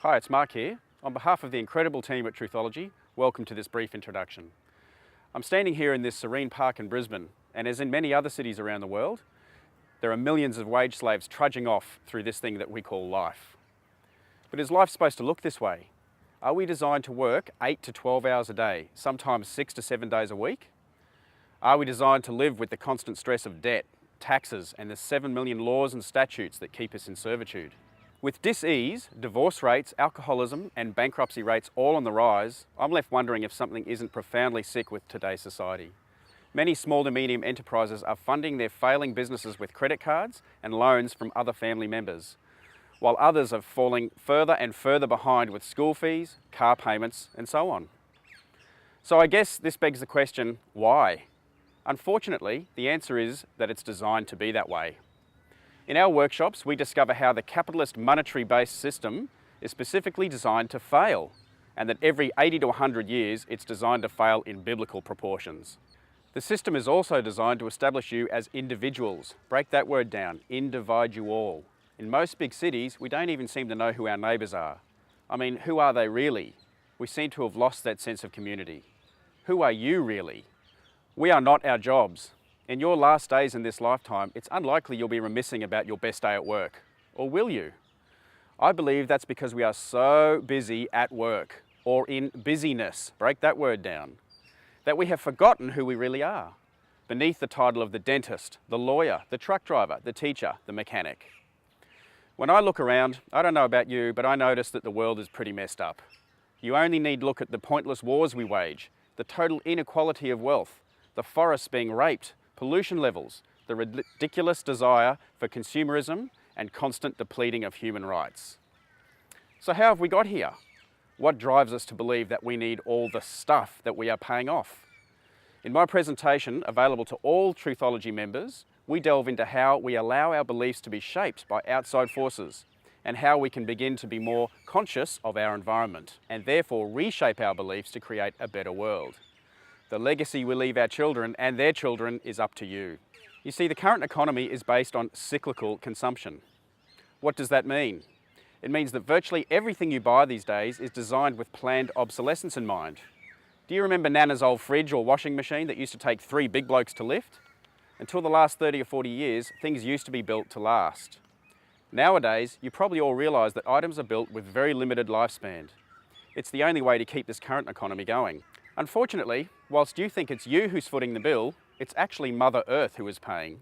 Hi, it's Mark here. On behalf of the incredible team at Truthology, welcome to this brief introduction. I'm standing here in this serene park in Brisbane, and as in many other cities around the world, there are millions of wage slaves trudging off through this thing that we call life. But is life supposed to look this way? Are we designed to work 8 to 12 hours a day, sometimes 6 to 7 days a week? Are we designed to live with the constant stress of debt, taxes, and the 7 million laws and statutes that keep us in servitude? With dis-ease, divorce rates, alcoholism, and bankruptcy rates all on the rise, I'm left wondering if something isn't profoundly sick with today's society. Many small to medium enterprises are funding their failing businesses with credit cards and loans from other family members, while others are falling further and further behind with school fees, car payments, and so on. So I guess this begs the question, why? Unfortunately, the answer is that it's designed to be that way. In our workshops, we discover how the capitalist monetary-based system is specifically designed to fail, and that every 80 to 100 years, it's designed to fail in biblical proportions. The system is also designed to establish you as individuals. Break that word down, individe you all. In most big cities, we don't even seem to know who our neighbours are. I mean, who are they really? We seem to have lost that sense of community. Who are you really? We are not our jobs. In your last days in this lifetime, it's unlikely you'll be reminiscing about your best day at work. Or will you? I believe that's because we are so busy at work, or in busyness, break that word down, that we have forgotten who we really are, beneath the title of the dentist, the lawyer, the truck driver, the teacher, the mechanic. When I look around, I don't know about you, but I notice that the world is pretty messed up. You only need look at the pointless wars we wage, the total inequality of wealth, the forests being raped, pollution levels, the ridiculous desire for consumerism, and constant depleting of human rights. So how have we got here? What drives us to believe that we need all the stuff that we are paying off? In my presentation, available to all Truthology members, we delve into how we allow our beliefs to be shaped by outside forces, and how we can begin to be more conscious of our environment, and therefore reshape our beliefs to create a better world. The legacy we leave our children and their children is up to you. You see, the current economy is based on cyclical consumption. What does that mean? It means that virtually everything you buy these days is designed with planned obsolescence in mind. Do you remember Nana's old fridge or washing machine that used to take 3 big blokes to lift? Until the last 30 or 40 years, things used to be built to last. Nowadays, you probably all realise that items are built with very limited lifespan. It's the only way to keep this current economy going. Unfortunately, whilst you think it's you who's footing the bill, it's actually Mother Earth who is paying.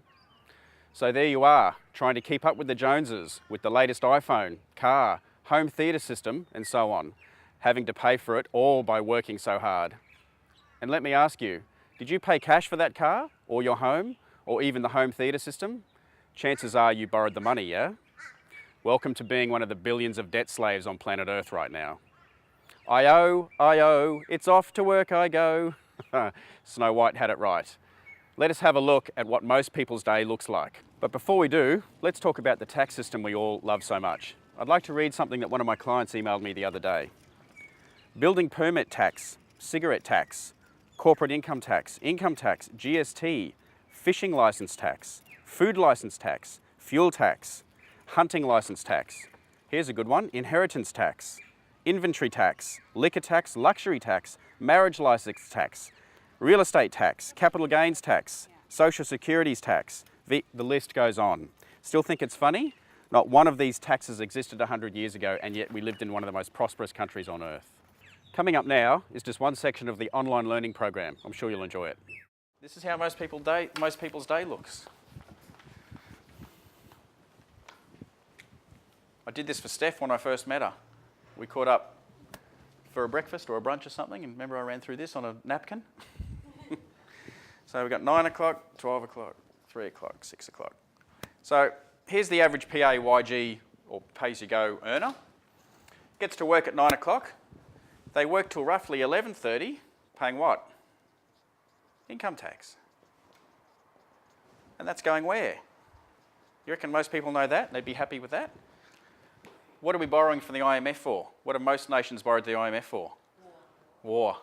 So there you are, trying to keep up with the Joneses, with the latest iPhone, car, home theatre system, and so on, having to pay for it all by working so hard. And let me ask you, did you pay cash for that car, or your home, or even the home theatre system? Chances are you borrowed the money, yeah? Welcome to being one of the billions of debt slaves on planet Earth right now. I owe, it's off to work I go. Snow White had it right. Let us have a look at what most people's day looks like. But before we do, let's talk about the tax system we all love so much. I'd like to read something that one of my clients emailed me the other day. Building permit tax, cigarette tax, corporate income tax, GST, fishing license tax, food license tax, fuel tax, hunting license tax. Here's a good one, inheritance tax, inventory tax, liquor tax, luxury tax, marriage license tax, real estate tax, capital gains tax, social securities tax, the list goes on. Still think it's funny? Not one of these taxes existed 100 years ago, and yet we lived in one of the most prosperous countries on earth. Coming up now is just one section of the online learning program. I'm sure you'll enjoy it. This is how most people's day looks. I did this for Steph when I first met her. We caught up for a breakfast or a brunch or something, and remember I ran through this on a napkin? So we've got 9 o'clock, 12 o'clock, 3 o'clock, 6 o'clock. So here's the average PAYG, or pay-as-you-go earner. Gets to work at 9 o'clock. They work till roughly 11:30, paying what? Income tax. And that's going where? You reckon most people know that? They'd be happy with that? What are we borrowing from the IMF for? What have most nations borrowed the IMF for? War.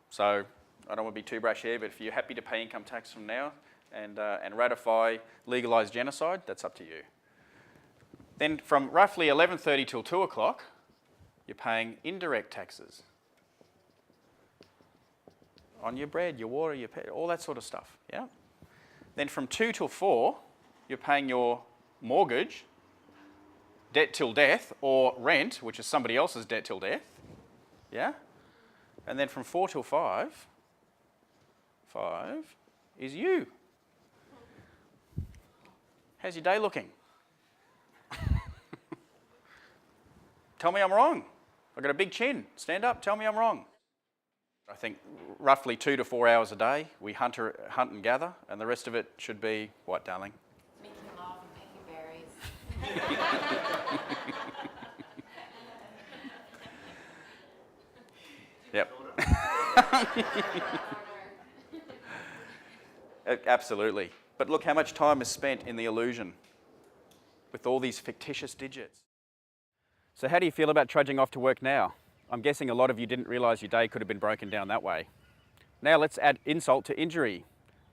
So I don't want to be too brash here, but if you're happy to pay income tax from now and ratify legalised genocide, that's up to you. Then from roughly 11:30 till 2 o'clock, you're paying indirect taxes on your bread, your water, your pet, all that sort of stuff. Yeah. Then from 2 till 4, you're paying your mortgage, debt till death, or rent, which is somebody else's debt till death. Yeah. And then from 4 till 5 is you. How's your day looking? Tell me I'm wrong. I've got a big chin. Stand up, tell me I'm wrong. I think roughly 2 to 4 hours a day we hunt and gather, and the rest of it should be what, darling? Making love and picking berries. Yep. Absolutely. But look how much time is spent in the illusion with all these fictitious digits. So how do you feel about trudging off to work now? I'm guessing a lot of you didn't realise your day could have been broken down that way. Now let's add insult to injury.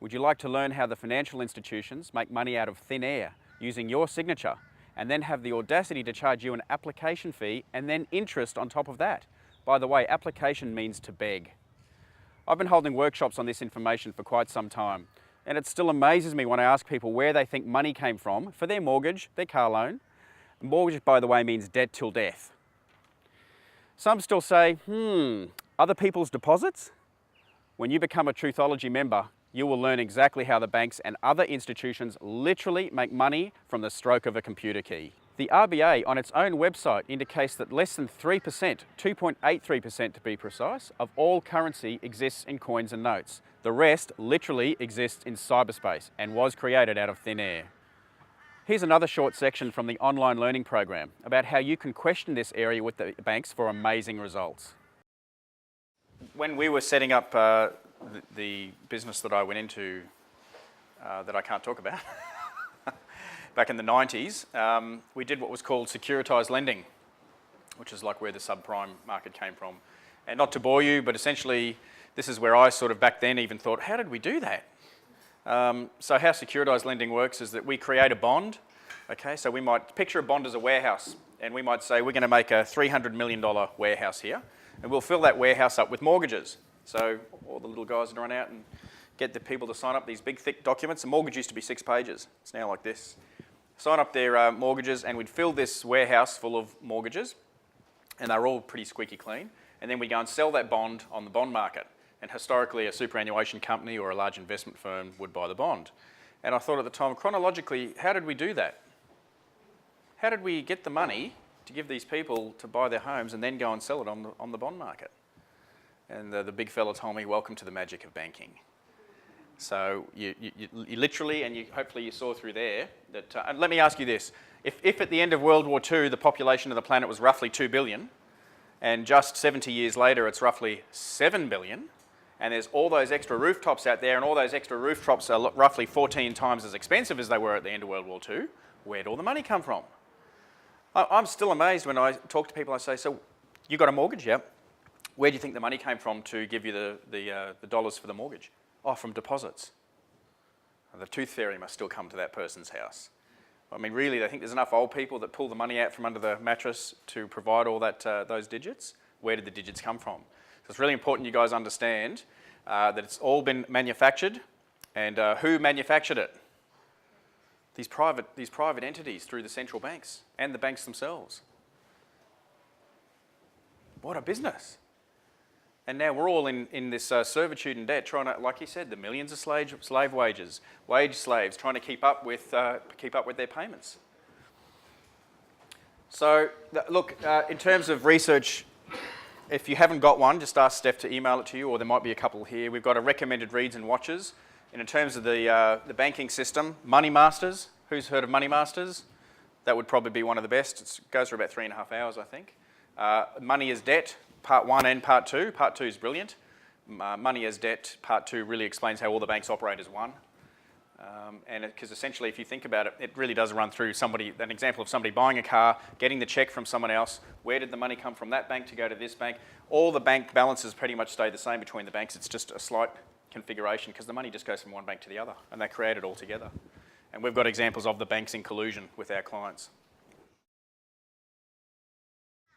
Would you like to learn how the financial institutions make money out of thin air using your signature and then have the audacity to charge you an application fee and then interest on top of that? By the way, application means to beg. I've been holding workshops on this information for quite some time, and it still amazes me when I ask people where they think money came from for their mortgage, their car loan. Mortgage, by the way, means debt till death. Some still say, other people's deposits? When you become a Truthology member, you will learn exactly how the banks and other institutions literally make money from the stroke of a computer key. The RBA on its own website indicates that less than 3%, 2.83% to be precise, of all currency exists in coins and notes. The rest literally exists in cyberspace and was created out of thin air. Here's another short section from the online learning program about how you can question this area with the banks for amazing results. When we were setting up the business that I went into that I can't talk about, back in the 90s, we did what was called securitized lending, which is like where the subprime market came from. And not to bore you, but essentially this is where I sort of back then even thought, how did we do that? So how securitized lending works is that we create a bond. Okay, so we might picture a bond as a warehouse, and we might say we're going to make a $300 million warehouse here, and we'll fill that warehouse up with mortgages. So all the little guys that run out and get the people to sign up these big thick documents. The mortgage used to be 6 pages. It's now like this. Sign up their mortgages, and we'd fill this warehouse full of mortgages, and they're all pretty squeaky clean. And then we go and sell that bond on the bond market. And historically, a superannuation company or a large investment firm would buy the bond. And I thought at the time, chronologically, how did we do that? How did we get the money to give these people to buy their homes and then go and sell it on the bond market? And the big fella told me, welcome to the magic of banking. So you literally, and hopefully you saw through there, that, and let me ask you this, if at the end of World War II the population of the planet was roughly 2 billion, and just 70 years later it's roughly 7 billion, and there's all those extra rooftops out there, and all those extra rooftops are roughly 14 times as expensive as they were at the end of World War II, where'd all the money come from? I'm still amazed when I talk to people, I say, so you got a mortgage, yeah? Where do you think the money came from to give you the dollars for the mortgage? Oh, from deposits. The tooth fairy must still come to that person's house. I mean, really, I think there's enough old people that pull the money out from under the mattress to provide all that those digits. Where did the digits come from? So it's really important you guys understand that it's all been manufactured, and who manufactured it? These private entities through the central banks and the banks themselves. What a business. And now we're all in this servitude and debt, trying to, like you said, the millions of slave wages, wage slaves, trying to keep up with their payments. So, look, in terms of research, if you haven't got one, just ask Steph to email it to you, or there might be a couple here. We've got a recommended reads and watches. And in terms of the banking system, Money Masters. Who's heard of Money Masters? That would probably be one of the best. It goes for about 3.5 hours, I think. Money is Debt, Part 1 and Part 2. Part 2 is brilliant. Money as Debt, Part 2 really explains how all the banks operate as one. And because essentially, if you think about it, it really does run through an example of somebody buying a car, getting the cheque from someone else. Where did the money come from that bank to go to this bank? All the bank balances pretty much stay the same between the banks. It's just a slight configuration because the money just goes from one bank to the other, and they create it all together. And we've got examples of the banks in collusion with our clients.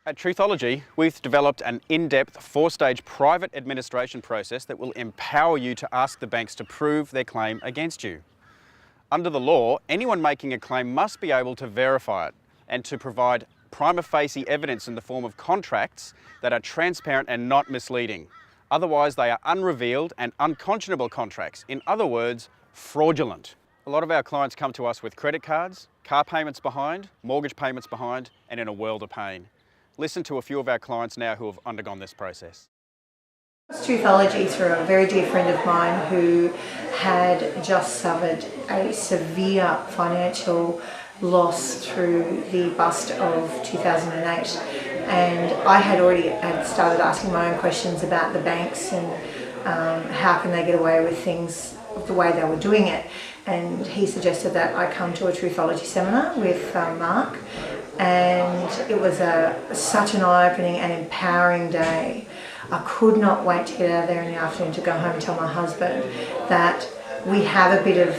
At Truthology, we've developed an in-depth 4-stage private administration process that will empower you to ask the banks to prove their claim against you. Under the law, anyone making a claim must be able to verify it and to provide prima facie evidence in the form of contracts that are transparent and not misleading. Otherwise, they are unrevealed and unconscionable contracts. In other words, fraudulent. A lot of our clients come to us with credit cards, car payments behind, mortgage payments behind, and in a world of pain. Listen to a few of our clients now who have undergone this process. Truthology through a very dear friend of mine who had just suffered a severe financial loss through the bust of 2008, and I had already started asking my own questions about the banks and how can they get away with things the way they were doing it, and he suggested that I come to a Truthology seminar with Mark, and it was such an eye-opening and empowering day. I could not wait to get out of there in the afternoon to go home and tell my husband that we have a bit of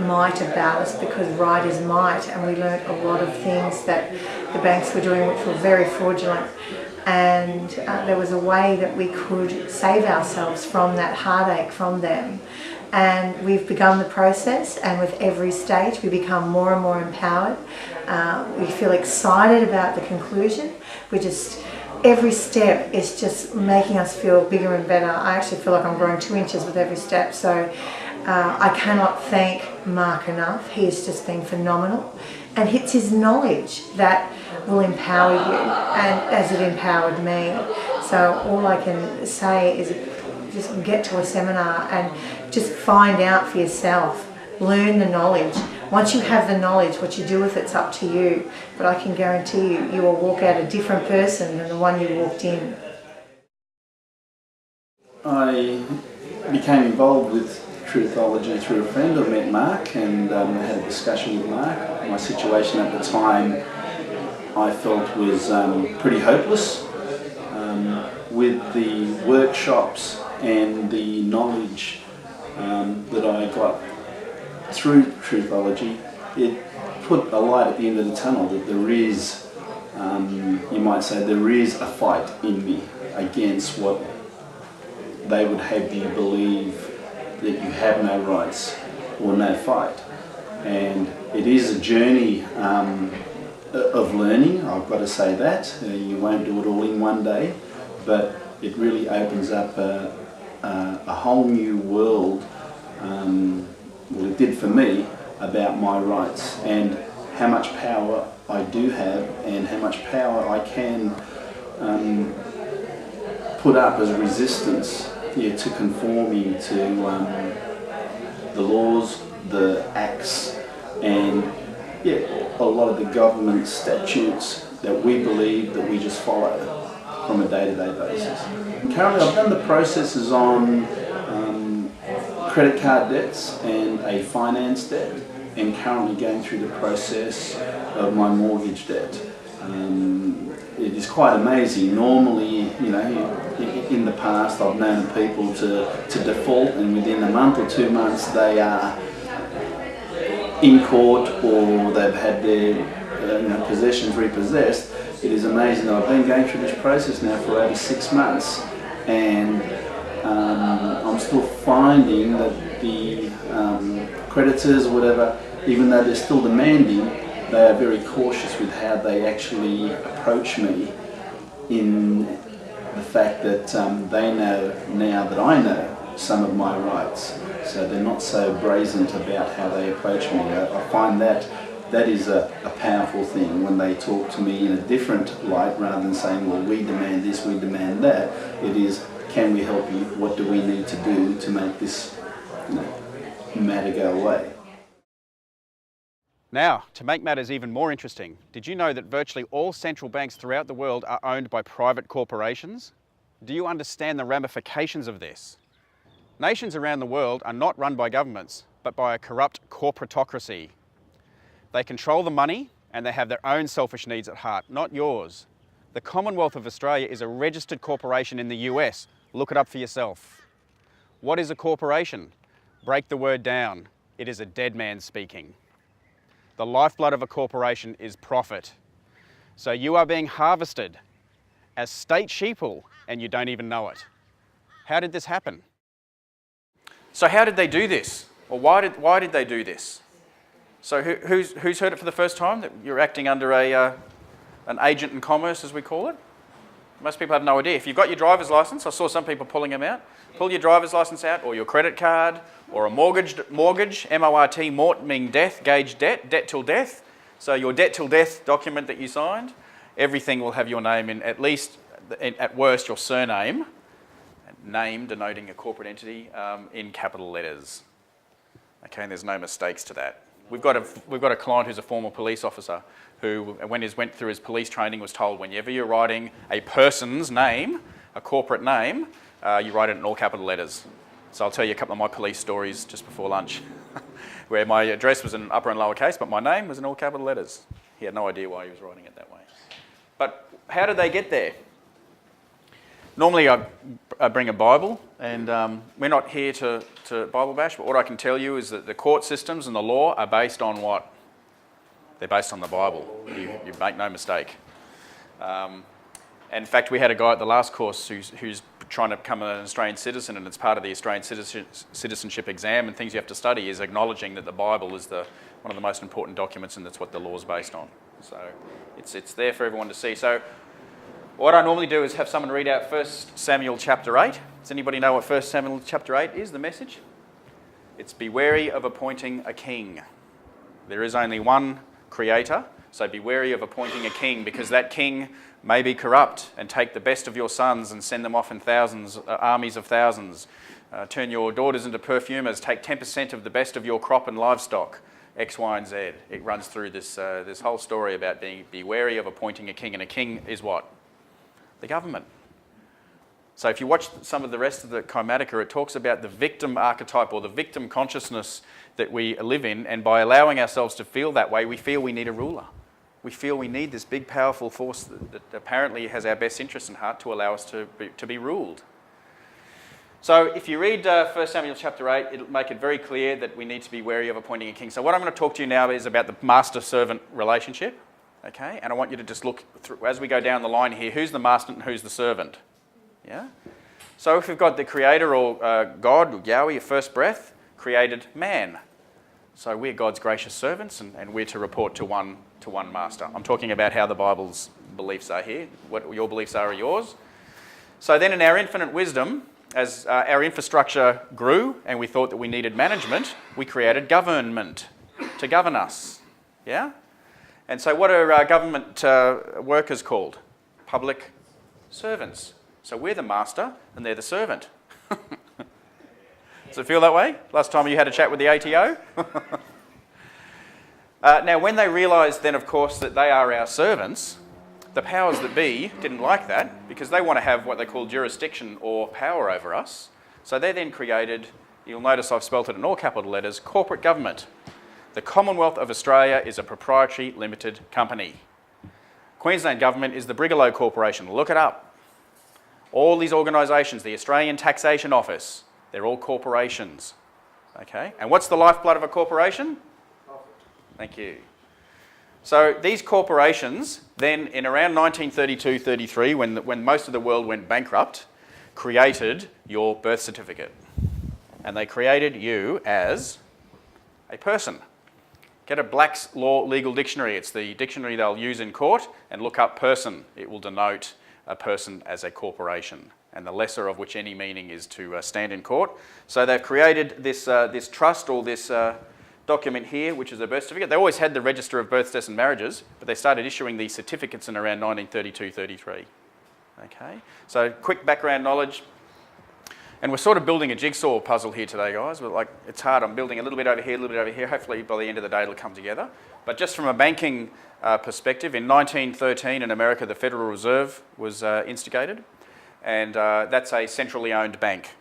might about us because right is might, and we learnt a lot of things that the banks were doing which were very fraudulent, and there was a way that we could save ourselves from that heartache from them. And we've begun the process, and with every stage we become more and more empowered. We feel excited about the conclusion. Every step is just making us feel bigger and better. I actually feel like I'm growing 2 inches with every step. So I cannot thank Mark enough. He has just been phenomenal. And it's his knowledge that will empower you, and as it empowered me. So all I can say is just get to a seminar and just find out for yourself. Learn the knowledge. Once you have the knowledge, what you do with it's up to you. But I can guarantee you, you will walk out a different person than the one you walked in. I became involved with Truthology through a friend. I met Mark and had a discussion with Mark. My situation at the time I felt was pretty hopeless. With the workshops and the knowledge that I got through Truthology, it put a light at the end of the tunnel that there is, you might say, there is a fight in me against what they would have you believe that you have no rights or no fight. And it is a journey of learning, I've got to say that. You won't do it all in one day, but it really opens up a whole new world, well it did for me, about my rights and how much power I do have and how much power I can put up as resistance to conforming to the laws, the acts, and a lot of the government statutes that we believe that we just follow from a day-to-day basis. Currently I've done the processes on credit card debts and a finance debt, and currently going through the process of my mortgage debt. It is quite amazing. Normally, you know, in the past I've known people to default, and within a month or 2 months they are in court or they've had their possessions repossessed. It is amazing that I've been going through this process now for over 6 months, and I'm still finding that the creditors or whatever, even though they're still demanding, they are very cautious with how they actually approach me, in the fact that they know now that I know some of my rights, so they're not so brazen about how they approach me. I find that is a powerful thing when they talk to me in a different light, rather than saying, well, we demand this, we demand that. It is, can we help you? What do we need to do to make this matter go away? Now, to make matters even more interesting, did you know that virtually all central banks throughout the world are owned by private corporations? Do you understand the ramifications of this? Nations around the world are not run by governments, but by a corrupt corporatocracy. They control the money and they have their own selfish needs at heart, not yours. The Commonwealth of Australia is a registered corporation in the US. Look it up for yourself. What is a corporation? Break the word down. It is a dead man speaking. The lifeblood of a corporation is profit. So you are being harvested as state sheeple and you don't even know it. How did this happen? So how did they do this? Or why did they do this? So who's heard it for the first time, that you're acting under an agent in commerce, as we call it? Most people have no idea. If you've got your driver's license, I saw some people pulling them out. Pull your driver's license out, or your credit card, or a mortgage, M-O-R-T, mort meaning death, gauge debt till death. So your debt till death document that you signed, everything will have your name in, at least, at worst, your surname, name denoting a corporate entity, in capital letters. Okay, and there's no mistakes to that. We've got a client who's a former police officer who, when he went through his police training, was told whenever you're writing a person's name, a corporate name, you write it in all capital letters. So I'll tell you a couple of my police stories just before lunch, where my address was in upper and lower case, but my name was in all capital letters. He had no idea why he was writing it that way. But how did they get there? Normally I bring a Bible, and we're not here to Bible bash, but what I can tell you is that the court systems and the law are based on what? They're based on the Bible. You make no mistake. In fact, we had a guy at the last course who's trying to become an Australian citizen, and it's part of the Australian citizenship exam and things you have to study is acknowledging that the Bible is one of the most important documents, and that's what the law is based on. So it's there for everyone to see. So what I normally do is have someone read out 1 Samuel chapter 8. Does anybody know what 1 Samuel chapter 8 is, the message? It's be wary of appointing a king. There is only one creator, so be wary of appointing a king, because that king may be corrupt and take the best of your sons and send them off in thousands, armies of thousands. Turn your daughters into perfumers, take 10% of the best of your crop and livestock, X, Y, and Z. It runs through this whole story about be wary of appointing a king, and a king is what? The government. So if you watch some of the rest of the Chromatica, it talks about the victim archetype or the victim consciousness that we live in, and by allowing ourselves to feel that way, we feel we need a ruler. We feel we need this big, powerful force that apparently has our best interests in heart to allow us to be ruled. So if you read 1 Samuel chapter 8, it'll make it very clear that we need to be wary of appointing a king. So what I'm going to talk to you now is about the master-servant relationship. Okay, and I want you to just look through, as we go down the line here, who's the master and who's the servant? Yeah? So if we've got the creator, or God, or Yahweh, your first breath, created man. So we're God's gracious servants, and we're to report to one master. I'm talking about how the Bible's beliefs are here. What your beliefs are yours. So then in our infinite wisdom, as our infrastructure grew and we thought that we needed management, we created government to govern us. Yeah? And so what are government workers called? Public servants. So we're the master and they're the servant. Does it feel that way? Last time you had a chat with the ATO? Now, when they realised then, of course, that they are our servants, the powers that be didn't like that, because they want to have what they call jurisdiction or power over us. So they then created, you'll notice I've spelt it in all capital letters, corporate government. The Commonwealth of Australia is a proprietary limited company. Queensland Government is the Brigalow Corporation. Look it up. All these organisations, the Australian Taxation Office, they're all corporations. Okay? And what's the lifeblood of a corporation? Profit. Thank you. So these corporations then, in around 1932-33, when most of the world went bankrupt, created your birth certificate. And they created you as a person. Get a Black's Law Legal Dictionary. It's the dictionary they'll use in court, and look up person. It will denote a person as a corporation, and the lesser of which any meaning is to stand in court. So they've created this trust, or this document here, which is a birth certificate. They always had the Register of Births, Deaths and Marriages, but they started issuing these certificates in around 1932-33. Okay, so quick background knowledge. And we're sort of building a jigsaw puzzle here today, guys. It's hard. I'm building a little bit over here, a little bit over here. Hopefully by the end of the day it'll come together. But just from a banking perspective, in 1913 in America, the Federal Reserve was instigated. And that's a centrally owned bank.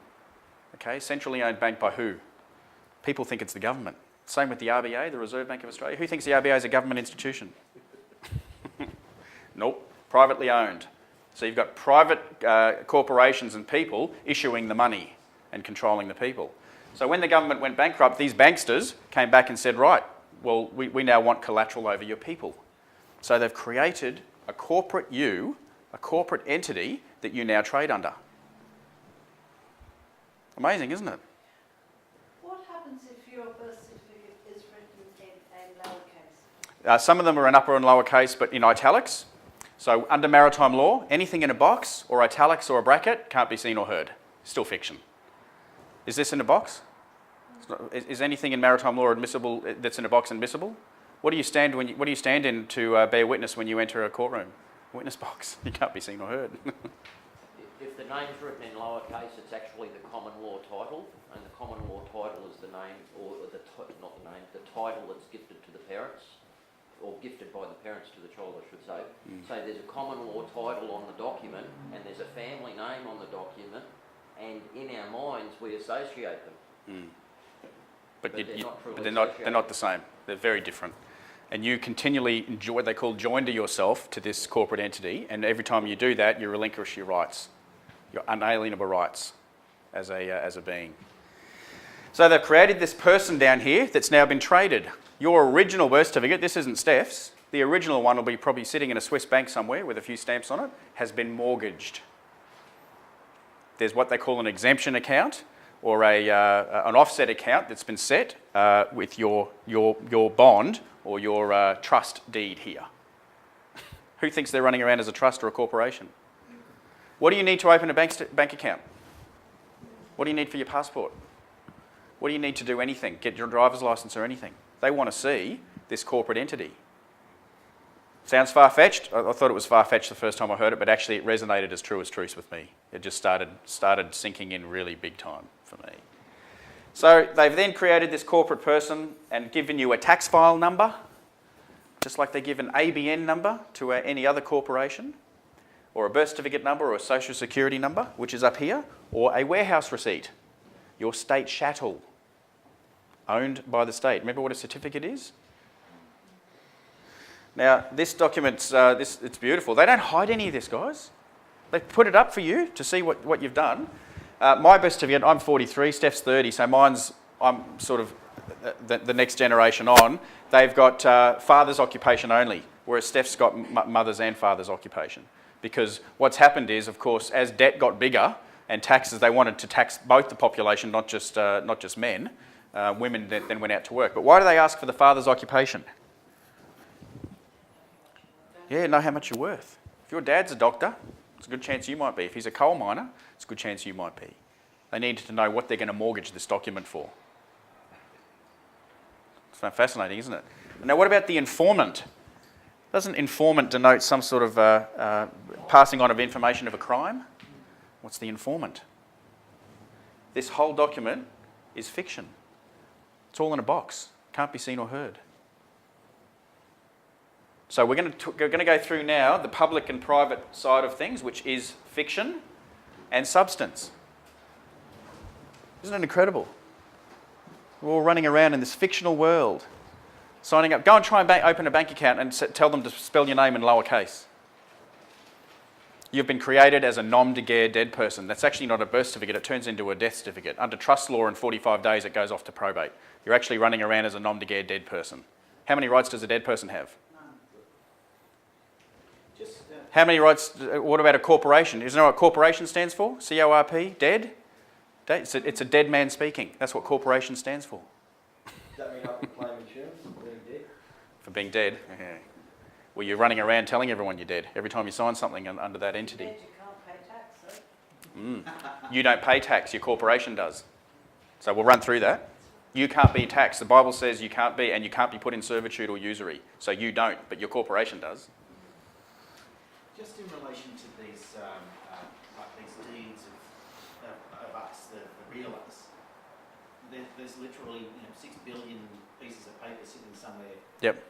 Okay, centrally owned bank by who? People think it's the government. Same with the RBA, the Reserve Bank of Australia. Who thinks the RBA is a government institution? Nope, privately owned. So you've got private corporations and people issuing the money and controlling the people. So when the government went bankrupt, these banksters came back and said, right, well, we now want collateral over your people. So they've created a corporate you A corporate entity that you now trade under. Amazing, isn't it? What happens if your birth certificate is written in a lowercase? Some of them are in upper and lower case, but in italics. So under maritime law, anything in a box or italics or a bracket can't be seen or heard. Still fiction. Is this in a box? Is anything in maritime law admissible that's in a box admissible? What do you stand in to bear witness when you enter a courtroom? Witness box. You can't be seen or heard. If the name's written in lowercase, it's actually the common law title, and the common law title is the name, or not the name, the title that's gifted to the parents, or gifted by the parents to the child, I should say. So there's a common law title on the document, and there's a family name on the document, and in our minds we associate them. But they're not truly they're not the same. They're very different. And you continually enjoy what they call joinder yourself to this corporate entity, and every time you do that, you relinquish your rights, your unalienable rights as a being. So they've created this person down here that's now been traded. Your original birth certificate, this isn't Steph's, the original one will be probably sitting in a Swiss bank somewhere with a few stamps on it, has been mortgaged. There's what they call an exemption account, or an offset account that's been set with your bond or your trust deed here. Who thinks they're running around as a trust or a corporation? What do you need to open a bank account? What do you need for your passport? What do you need to do anything? Get your driver's license or anything? They want to see this corporate entity. Sounds far-fetched? I thought it was far-fetched the first time I heard it, but actually it resonated as true as truth with me. It just started sinking in really big time for me. So they've then created this corporate person and given you a tax file number, just like they give an ABN number to any other corporation, or a birth certificate number or a social security number, which is up here, or a warehouse receipt, your state chattel, owned by the state. Remember what a certificate is? Now, this document's it's beautiful. They don't hide any of this, guys. They put it up for you to see what you've done. My birth certificate, I'm 43, Steph's 30, so I'm sort of the next generation on. They've got father's occupation only, whereas Steph's got mother's and father's occupation. Because what's happened is, of course, as debt got bigger and taxes, they wanted to tax both the population, not just men. Women then went out to work. But why do they ask for the father's occupation? Yeah, know how much you're worth. If your dad's a doctor, it's a good chance you might be. If he's a coal miner, it's a good chance you might be. They needed to know what they're going to mortgage this document for. It's fascinating, isn't it? Now, what about the informant? Doesn't informant denote some sort of passing on of information of a crime? What's the informant? This whole document is fiction. It's all in a box. Can't be seen or heard. So we're going to go through now the public and private side of things, which is fiction and substance. Isn't it incredible? We're all running around in this fictional world, signing up. Go and try and open a bank account and tell them to spell your name in lowercase. You've been created as a nom de guerre dead person. That's actually not a birth certificate. It turns into a death certificate. Under trust law, in 45 days, it goes off to probate. You're actually running around as a nom de guerre dead person. How many rights does a dead person have? How many rights? What about a corporation? Isn't that what corporation stands for? C-O-R-P, dead? It's a dead man speaking. That's what corporation stands for. Does that mean I can claim insurance for being dead? For being dead? Yeah. Well, you're running around telling everyone you're dead every time you sign something under that entity. You can't pay tax, though. You don't pay tax, your corporation does. So we'll run through that. You can't be taxed. The Bible says you can't be, and you can't be put in servitude or usury. So you don't, but your corporation does. Just in relation to these deeds of us, the real us, there's literally 6 billion pieces of paper sitting somewhere Yep.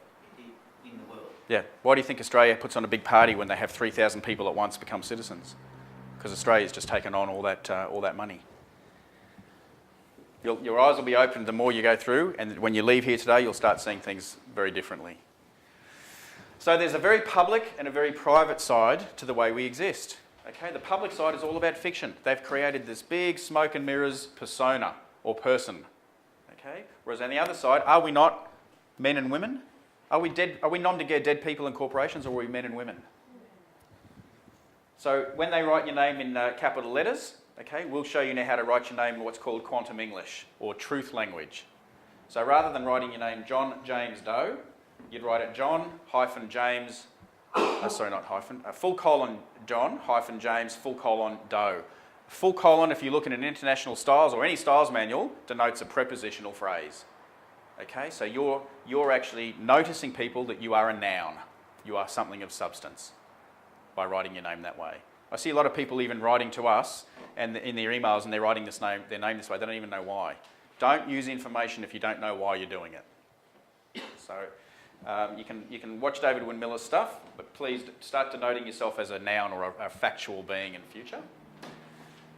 in the world. Yeah. Why do you think Australia puts on a big party when they have 3,000 people at once become citizens? Because Australia's just taken on all that money. Your eyes will be opened the more you go through, and when you leave here today, you'll start seeing things very differently. So there's a very public and a very private side to the way we exist. Okay, the public side is all about fiction. They've created this big smoke and mirrors persona or person. Okay, whereas on the other side, are we not men and women? Are we dead? Are we nom de guerre dead people in corporations, or are we men and women? So when they write your name in capital letters, okay, we'll show you now how to write your name in what's called quantum English or truth language. So rather than writing your name John James Doe, you'd write it John hyphen James, sorry, not hyphen, full colon John hyphen James full colon Doe. Full colon, if you look in an international styles or any styles manual, denotes a prepositional phrase. Okay, so you're actually noticing people that you are a noun. You are something of substance by writing your name that way. I see a lot of people even writing to us and in their emails and they're writing their name this way. They don't even know why. Don't use information if you don't know why you're doing it. So you can watch David Wynne Miller's stuff, but please start denoting yourself as a noun or a factual being in future.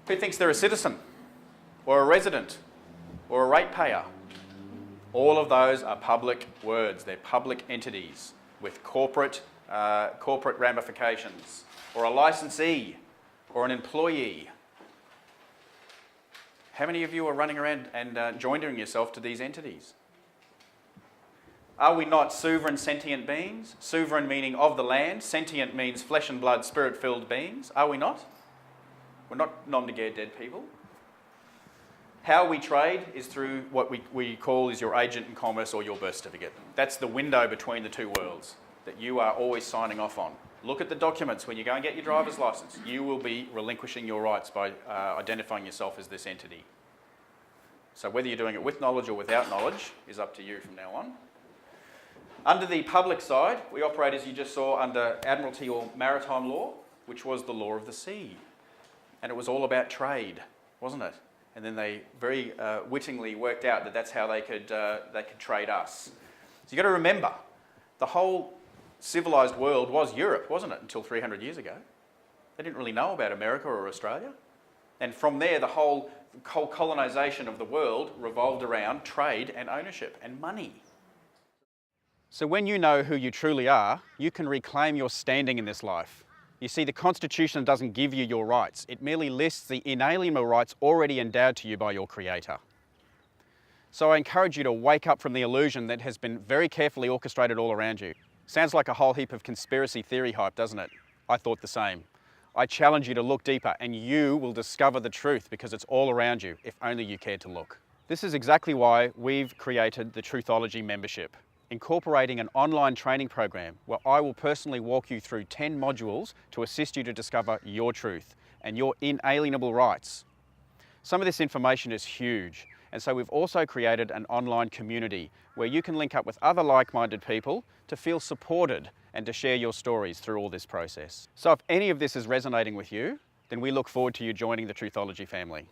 Who thinks they're a citizen or a resident or a ratepayer? All of those are public words. They're public entities with corporate ramifications, or a licensee, or an employee. How many of you are running around and joining yourself to these entities? Are we not sovereign sentient beings? Sovereign meaning of the land, sentient means flesh and blood, spirit-filled beings. Are we not? We're not nom de guerre dead people. How we trade is through what we call is your agent in commerce or your birth certificate. That's the window between the two worlds that you are always signing off on. Look at the documents when you go and get your driver's license. You will be relinquishing your rights by identifying yourself as this entity. So whether you're doing it with knowledge or without knowledge is up to you from now on. Under the public side, we operate, as you just saw, under Admiralty or Maritime Law, which was the law of the sea. And it was all about trade, wasn't it? And then they very wittingly worked out that that's how they could trade us. So you've got to remember, the whole civilised world was Europe, wasn't it, until 300 years ago? They didn't really know about America or Australia. And from there, the whole colonisation of the world revolved around trade and ownership and money. So when you know who you truly are, you can reclaim your standing in this life. You see, the Constitution doesn't give you your rights. It merely lists the inalienable rights already endowed to you by your Creator. So I encourage you to wake up from the illusion that has been very carefully orchestrated all around you. Sounds like a whole heap of conspiracy theory hype, doesn't it? I thought the same. I challenge you to look deeper and you will discover the truth because it's all around you, if only you cared to look. This is exactly why we've created the Truthology membership, incorporating an online training program where I will personally walk you through 10 modules to assist you to discover your truth and your inalienable rights. Some of this information is huge, and so we've also created an online community where you can link up with other like-minded people to feel supported and to share your stories through all this process. So if any of this is resonating with you, then we look forward to you joining the Truthology family.